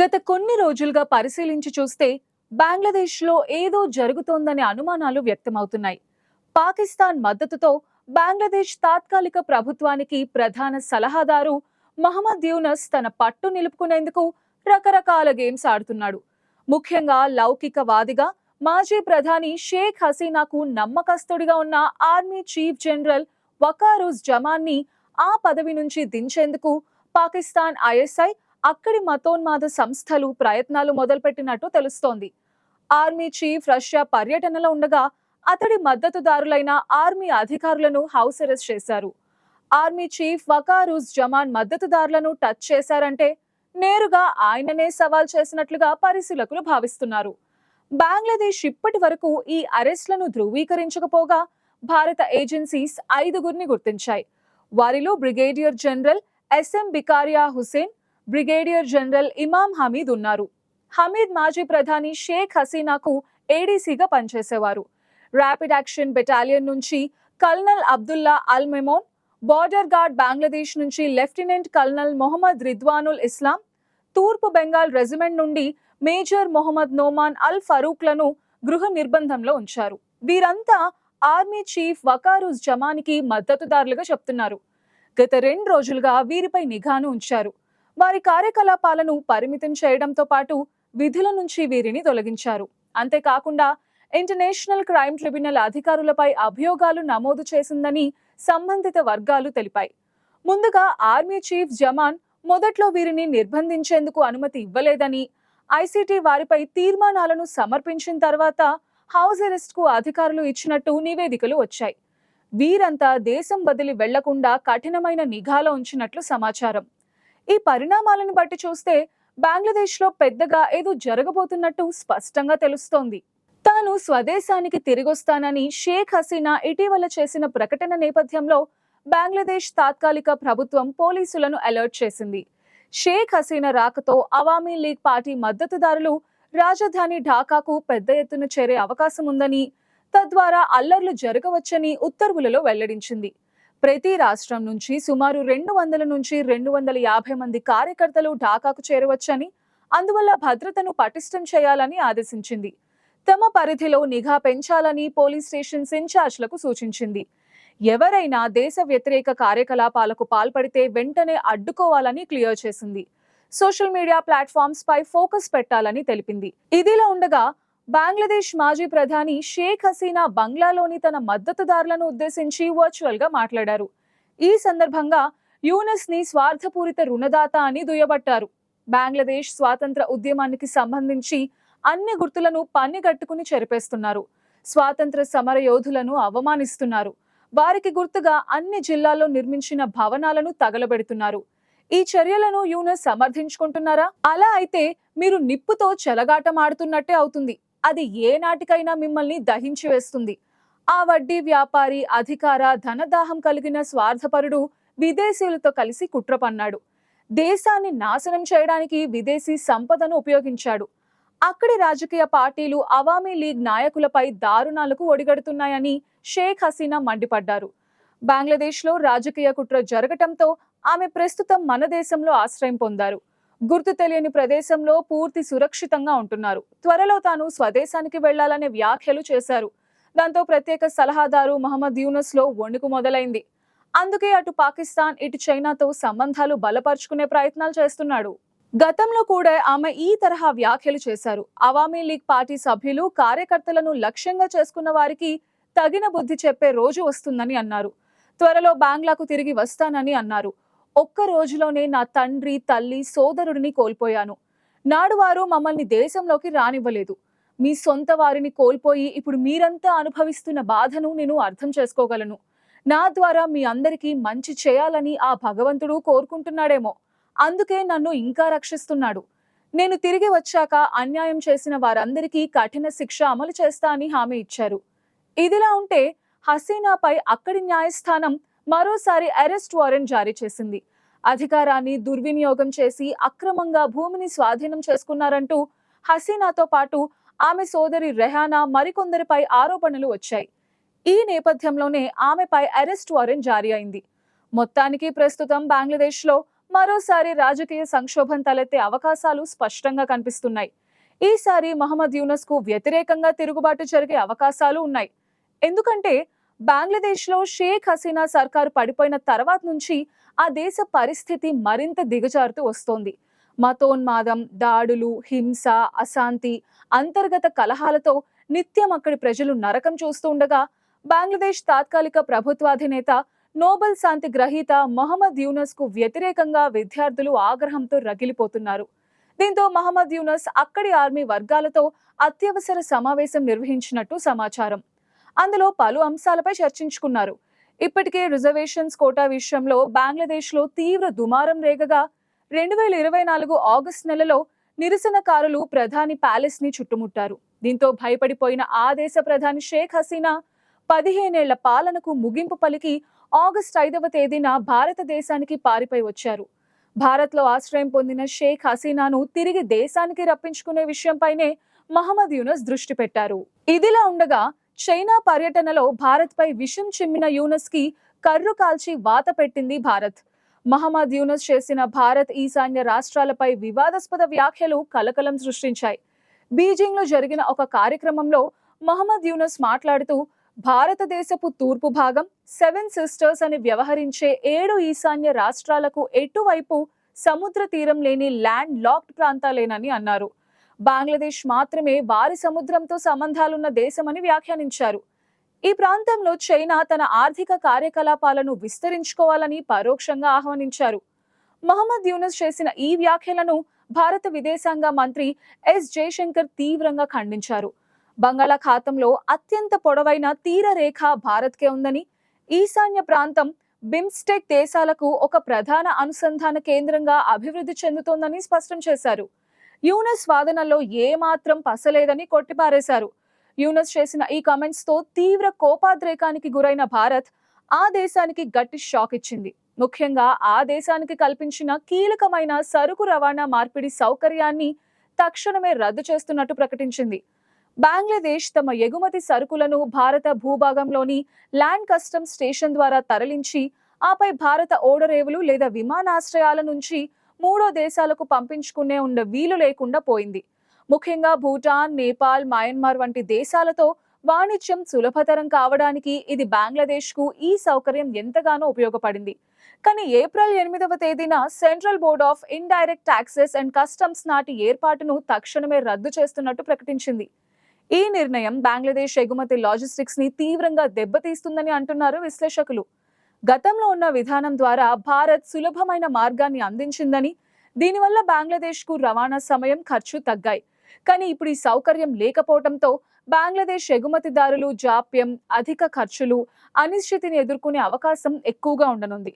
గత కొన్ని రోజులుగా పరిశీలించి చూస్తే బంగ్లాదేశ్లో ఏదో జరుగుతోందనే అనుమానాలు వ్యక్తమవుతున్నాయి. పాకిస్తాన్ మద్దతుతో బంగ్లాదేశ్ తాత్కాలిక ప్రభుత్వానికి ప్రధాన సలహాదారు మహమ్మద్ యూనస్ తన పట్టు నిలుపుకునేందుకు రకరకాల గేమ్స్ ఆడుతున్నాడు. ముఖ్యంగా లౌకికవాదిగా మాజీ ప్రధాని షేక్ హసీనాకు నమ్మకస్తుడిగా ఉన్న ఆర్మీ చీఫ్ జనరల్ వకారుజ్ జమాన్ని ఆ పదవి నుంచి దించేందుకు పాకిస్తాన్ ఐఎస్ఐ అక్కడి మతోన్మాద సంస్థలు ప్రయత్నాలు మొదలుపెట్టినట్టు తెలుస్తోంది. ఆర్మీ చీఫ్ రష్యా పర్యటనలో ఉండగా అతడి మద్దతుదారులైన ఆర్మీ అధికారులను హౌస్ అరెస్ట్ చేశారు. ఆర్మీ చీఫ్ వకారుజ్ జమాన్ మద్దతుదారులను టచ్ చేశారంటే నేరుగా ఆయననే సవాల్ చేసినట్లుగా పరిశీలకులు భావిస్తున్నారు. బంగ్లాదేశ్ ఇప్పటి వరకు ఈ అరెస్ట్లను ధృవీకరించకపోగా భారత ఏజెన్సీస్ 5గురిని గుర్తించాయి. వారిలో brigadier general SM Bikaria Hussain, brigadier general Imam Hamid ఉన్నారు. హమీద్ మాజీ ప్రధాని షేక్ హసీనాకు ఏడీసీగా పనిచేసేవారు. ర్యాపిడ్ యాక్షన్ బెటాలియన్ నుంచి colonel Abdullah Al Memon, border guard Bangladesh నుంచి లెఫ్టినెంట్ కల్నల్ మొహమ్మద్ రిద్వానుల్ ఇస్లాం, తూర్పు బెంగాల్ రెజిమెంట్ నుండి మేజర్ మొహమ్మద్ నోమాన్ అల్ ఫరూక్లను గృహ నిర్బంధంలో ఉంచారు. వీరంతా ఆర్మీ చీఫ్ వకారుజ్ జమానికి మద్దతుదారులుగా చెప్తున్నారు. గత 2 రోజులుగా వీరిపై నిఘాను ఉంచారు. వారి కార్యకలాపాలను పరిమితం చేయడంతో పాటు విధుల నుంచి వీరిని తొలగించారు. అంతేకాకుండా ఇంటర్నేషనల్ క్రైమ్ ట్రిబ్యునల్ అధికారులపై అభియోగాలు నమోదు చేసిందని సంబంధిత వర్గాలు తెలిపాయి. ముందుగా ఆర్మీ చీఫ్ జమాన్ మొదట్లో వీరిని నిర్బంధించేందుకు అనుమతి ఇవ్వలేదని, ఐసీటీ వారిపై తీర్మానాలను సమర్పించిన తర్వాత హౌస్ అరెస్ట్ కు అధికారులు ఇచ్చినట్టు నివేదికలు వచ్చాయి. వీరంతా దేశం వదిలి వెళ్లకుండా కఠినమైన నిఘాలో ఉంచినట్లు సమాచారం. ఈ పరిణామాలను బట్టి చూస్తే బంగ్లాదేశ్లో పెద్దగా ఏదో జరగబోతున్నట్టు స్పష్టంగా తెలుస్తోంది. తాను స్వదేశానికి తిరిగొస్తానని షేక్ హసీనా ఇటీవల చేసిన ప్రకటన నేపథ్యంలో బంగ్లాదేశ్ తాత్కాలిక ప్రభుత్వం పోలీసులను అలర్ట్ చేసింది. షేక్ హసీనా రాకతో అవామీ లీగ్ పార్టీ మద్దతుదారులు రాజధాని ఢాకాకు పెద్ద ఎత్తున చేరే అవకాశం ఉందని, తద్వారా అల్లర్లు జరగవచ్చని ఉత్తర్వులలో వెల్లడించింది. ప్రతి రాష్ట్రం నుంచి సుమారు 200 నుంచి 250 మంది కార్యకర్తలు ఢాకాకు చేరవచ్చని, అందువల్ల భద్రతను పటిష్టం చేయాలని ఆదేశించింది. తమ పరిధిలో నిఘా పెంచాలని పోలీస్ స్టేషన్స్ ఇన్ఛార్జ్లకు సూచించింది. ఎవరైనా దేశ వ్యతిరేక కార్యకలాపాలకు పాల్పడితే వెంటనే అడ్డుకోవాలని క్లియర్ చేసింది. సోషల్ మీడియా ప్లాట్ఫామ్స్ పై ఫోకస్ పెట్టాలని తెలిపింది. ఇదిలా ఉండగా బంగ్లాదేశ్ మాజీ ప్రధాని షేక్ హసీనా బంగ్లాలోని తన మద్దతుదారులను ఉద్దేశించి వర్చువల్ గా మాట్లాడారు. ఈ సందర్భంగా యూనస్ ని స్వార్థపూరిత రుణదాత అని దుయ్యబట్టారు. బంగ్లాదేశ్ స్వాతంత్ర ఉద్యమానికి సంబంధించి అన్ని గుర్తులను పన్నిగట్టుకుని చెరిపేస్తున్నారు. స్వాతంత్ర సమర యోధులను అవమానిస్తున్నారు. వారికి గుర్తుగా అన్ని జిల్లాల్లో నిర్మించిన భవనాలను తగలబెడుతున్నారు. ఈ చర్యలను యూనస్ సమర్థించుకుంటున్నారా? అలా అయితే మీరు నిప్పుతో చెలగాటమాడుతున్నట్టే అవుతుంది. అది ఏ నాటికైనా మిమ్మల్ని దహించి వేస్తుంది. ఆ వడ్డీ వ్యాపారి, అధికార, ధనదాహం కలిగిన స్వార్థపరుడు విదేశీయులతో కలిసి కుట్ర పన్నాడు. దేశాన్ని నాశనం చేయడానికి విదేశీ సంపదను ఉపయోగించాడు. అక్కడి రాజకీయ పార్టీలు అవామీ లీగ్ నాయకులపై దారుణాలకు ఒడిగడుతున్నాయని షేక్ హసీనా మండిపడ్డారు. బంగ్లాదేశ్లో రాజకీయ కుట్ర జరగటంతో ఆమె ప్రస్తుతం మన దేశంలో ఆశ్రయం పొందారు. గుర్తు తెలియని ప్రదేశంలో పూర్తి సురక్షితంగా ఉంటున్నారు. త్వరలో తాను స్వదేశానికి వెళ్లాలనే వ్యాఖ్యలు చేశారు. దాంతో ప్రత్యేక సలహాదారు మహమ్మద్ యూనస్ లో వణుకు మొదలైంది. అందుకే అటు పాకిస్తాన్, ఇటు చైనాతో సంబంధాలు బలపరుచుకునే ప్రయత్నాలు చేస్తున్నాడు. గతంలో కూడా ఆమె ఈ తరహా వ్యాఖ్యలు చేశారు. అవామీ లీగ్ పార్టీ సభ్యులు, కార్యకర్తలను లక్ష్యంగా చేసుకున్న వారికి తగిన బుద్ధి చెప్పే రోజు వస్తుందని అన్నారు. త్వరలో బంగ్లాకు తిరిగి వస్తానని అన్నారు. ఒక్క రోజులోనే నా తండ్రి, తల్లి, సోదరుడిని కోల్పోయాను. నాడు వారు మమ్మల్ని దేశంలోకి రానివ్వలేదు. మీ సొంత వారిని కోల్పోయి ఇప్పుడు మీరంతా అనుభవిస్తున్న బాధను నేను అర్థం చేసుకోగలను. నా ద్వారా మీ అందరికీ మంచి చేయాలని ఆ భగవంతుడు కోరుకుంటున్నాడేమో. అందుకే నన్ను ఇంకా రక్షిస్తున్నాడు. నేను తిరిగి వచ్చాక అన్యాయం చేసిన వారందరికీ కఠిన శిక్ష అమలు చేస్తా అని హామీ ఇచ్చారు. ఇదిలా ఉంటే హసీనాపై అక్కడి న్యాయస్థానం మరోసారి అరెస్ట్ వారెంట్ జారీ చేసింది. అధికారాన్ని దుర్వినియోగం చేసి అక్రమంగా భూమిని స్వాధీనం చేసుకున్నారంటూ హసీనాతో పాటు ఆమె సోదరి రెహానా మరికొందరిపై ఆరోపణలు వచ్చాయి. ఈ నేపథ్యంలోనే ఆమెపై అరెస్ట్ వారెంట్ జారీ అయింది. మొత్తానికి ప్రస్తుతం బంగ్లాదేశ్లో మరోసారి రాజకీయ సంక్షోభం తలెత్తే అవకాశాలు స్పష్టంగా కనిపిస్తున్నాయి. ఈసారి మహమ్మద్ యూనస్ కు వ్యతిరేకంగా తిరుగుబాటు జరిగే అవకాశాలు ఉన్నాయి. ఎందుకంటే బంగ్లాదేశ్లో షేక్ హసీనా సర్కారు పడిపోయిన తర్వాత నుంచి ఆ దేశ పరిస్థితి మరింత దిగజారుతూ వస్తోంది. మతోన్మాదం, దాడులు, హింస, అశాంతి, అంతర్గత కలహాలతో నిత్యం అక్కడి ప్రజలు నరకం చూస్తూ ఉండగా బంగ్లాదేశ్ తాత్కాలిక ప్రభుత్వాధినేత నోబెల్ శాంతి గ్రహీత మహమ్మద్ యూనస్ కు వ్యతిరేకంగా విద్యార్థులు ఆగ్రహంతో రగిలిపోతున్నారు. దీంతో మహమ్మద్ యూనస్ అక్కడి ఆర్మీ వర్గాలతో అత్యవసర సమావేశం నిర్వహించినట్టు సమాచారం. అందులో పలు అంశాలపై చర్చించుకున్నారు. ఇప్పటికే రిజర్వేషన్స్ కోటా విషయంలో బంగ్లాదేశ్ లో తీవ్ర దుమారం రేగగా 2024 ఆగస్టు నెలలో నిరసనకారులు ప్రధాని ప్యాలెస్ ని చుట్టుముట్టారు. దీంతో భయపడిపోయిన ఆ దేశ ప్రధాని షేక్ హసీనా 15 ఏళ్ల పాలనకు ముగింపు పలికి ఆగస్టు 5వ తేదీన భారతదేశానికి పారిపోయి వచ్చారు. భారత్లో ఆశ్రయం పొందిన షేక్ హసీనాను తిరిగి దేశానికి రప్పించుకునే విషయంపైనే మహమ్మద్ యూనస్ దృష్టి పెట్టారు. ఇదిలా ఉండగా చైనా పర్యటనలో భారత్పై విషం చిమ్మిన యూనస్ కి కర్రు కాల్చి వాత పెట్టింది భారత్. మహమ్మద్ యూనస్ చేసిన భారత్ ఈశాన్య రాష్ట్రాలపై వివాదాస్పద వ్యాఖ్యలు కలకలం సృష్టించాయి. బీజింగ్ లో జరిగిన ఒక కార్యక్రమంలో మహమ్మద్ యూనస్ మాట్లాడుతూ భారతదేశపు తూర్పు భాగం 7 సిస్టర్స్ అని వ్యవహరించే 7 ఈశాన్య రాష్ట్రాలకు ఎటువైపు సముద్ర తీరం లేని ల్యాండ్ లాక్డ్ ప్రాంతాలేనని అన్నారు. బంగ్లాదేశ్ మాత్రమే వారి సముద్రంతో సంబంధాలున్న దేశమని వ్యాఖ్యానించారు. ఈ ప్రాంతంలో చైనా తన ఆర్థిక కార్యకలాపాలను విస్తరించుకోవాలని పరోక్షంగా ఆహ్వానించారు. మహమ్మద్ యూనస్ చేసిన ఈ వ్యాఖ్యలను భారత విదేశాంగ మంత్రి ఎస్ జయశంకర్ తీవ్రంగా ఖండించారు. బంగాళాఖాతంలో అత్యంత పొడవైన తీర రేఖ భారత్కే ఉందని, ఈశాన్య ప్రాంతం బిమ్స్టెక్ దేశాలకు ఒక ప్రధాన అనుసంధాన కేంద్రంగా అభివృద్ధి చెందుతోందని స్పష్టం చేశారు. యూనస్ వాదనల్లో ఏమాత్రం పసలేదని కొట్టిపారేశారు. యూనస్ చేసిన ఈ కామెంట్స్ తో తీవ్ర కోపాద్రేకానికి గురైన భారత్ ఆ దేశానికి గట్టి షాక్ ఇచ్చింది. ముఖ్యంగా ఆ దేశానికి కల్పించిన కీలకమైన సరుకు రవాణా మార్పిడి సౌకర్యాన్ని తక్షణమే రద్దు చేస్తున్నట్టు ప్రకటించింది. బంగ్లాదేశ్ తమ ఎగుమతి సరుకులను భారత భూభాగంలోని ల్యాండ్ కస్టమ్స్ స్టేషన్ ద్వారా తరలించి ఆపై భారత ఓడరేవులు లేదా విమానాశ్రయాల నుంచి మూడో దేశాలకు పంపించుకునే వీలు లేకుండా పోయింది. ముఖ్యంగా భూటాన్, నేపాల్, మయన్మార్ వంటి దేశాలతో వాణిజ్యం సులభతరం కావడానికి ఇది బంగ్లాదేశ్ కు ఈ సౌకర్యం ఎంతగానో ఉపయోగపడింది. కానీ ఏప్రిల్ 8వ తేదీన central board of indirect taxes and customs నాటి ఏర్పాటును తక్షణమే రద్దు చేస్తున్నట్టు ప్రకటించింది. ఈ నిర్ణయం బంగ్లాదేశ్ ఎగుమతి లాజిస్టిక్స్ ని తీవ్రంగా దెబ్బతీస్తుందని అంటున్నారు విశ్లేషకులు. గతంలో ఉన్న విధానం ద్వారా భారత్ సులభమైన మార్గాన్ని అందించిందని, దీనివల్ల బంగ్లాదేశ్ కు రవాణా సమయం, ఖర్చు తగ్గాయి. కానీ ఇప్పుడు ఈ సౌకర్యం లేకపోవడంతో బంగ్లాదేశ్ ఎగుమతిదారులు జాప్యం, అధిక ఖర్చులు, అనిశ్చితిని ఎదుర్కొనే అవకాశం ఎక్కువగా ఉండనుంది.